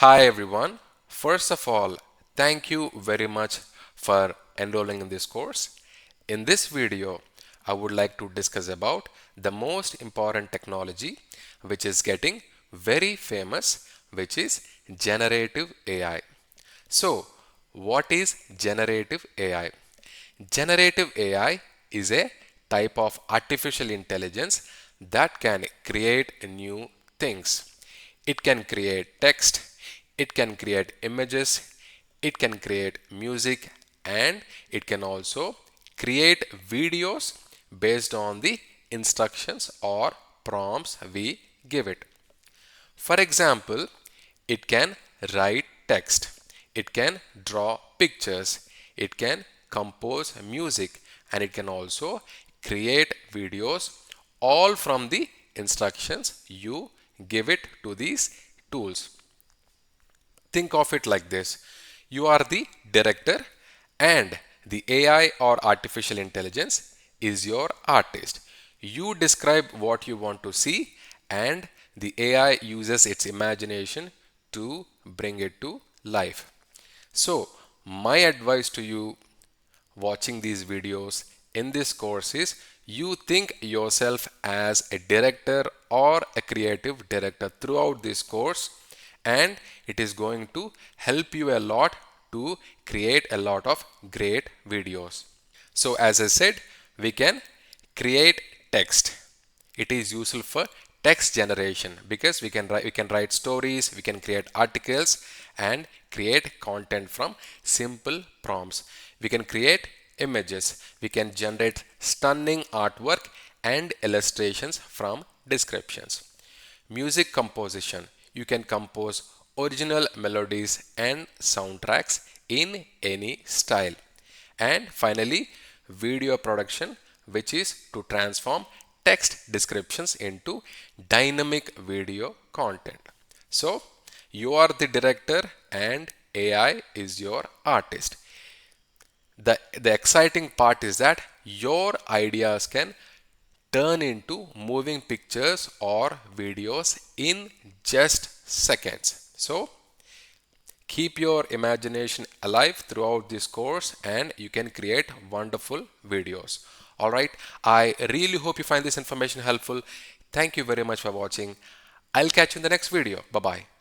Hi everyone. First of all, thank you very much for enrolling in this course. In this video, I would like to discuss about the most important technology which is getting very famous, which is generative AI. So, what is generative AI? Generative AI is a type of artificial intelligence that can create new things. It can create text, it can create images, it can create music, and it can also create videos based on the instructions or prompts we give it. For example, it can write text, it can draw pictures, it can compose music, and it can also create videos all from the instructions you give it to these tools. Think of it like this. You are the director and the AI or artificial intelligence is your artist. You describe what you want to see and the AI uses its imagination to bring it to life. So, my advice to you watching these videos in this course is you think yourself as a director or a creative director throughout this course, and it is going to help you a lot to create a lot of great videos. So as I said, we can create text. It is useful for text generation because we can write stories, we can create articles and create content from simple prompts. We can create images, we can generate stunning artwork and illustrations from descriptions. Music composition. You can compose original melodies and soundtracks in any style. And finally, video production, which is to transform text descriptions into dynamic video content. So, you are the director and AI is your artist. The exciting part is that your ideas can turn into moving pictures or videos in just seconds. So keep your imagination alive throughout this course and you can create wonderful videos. Alright, I really hope you find this information helpful. Thank you very much for watching. I'll catch you in the next video. Bye bye.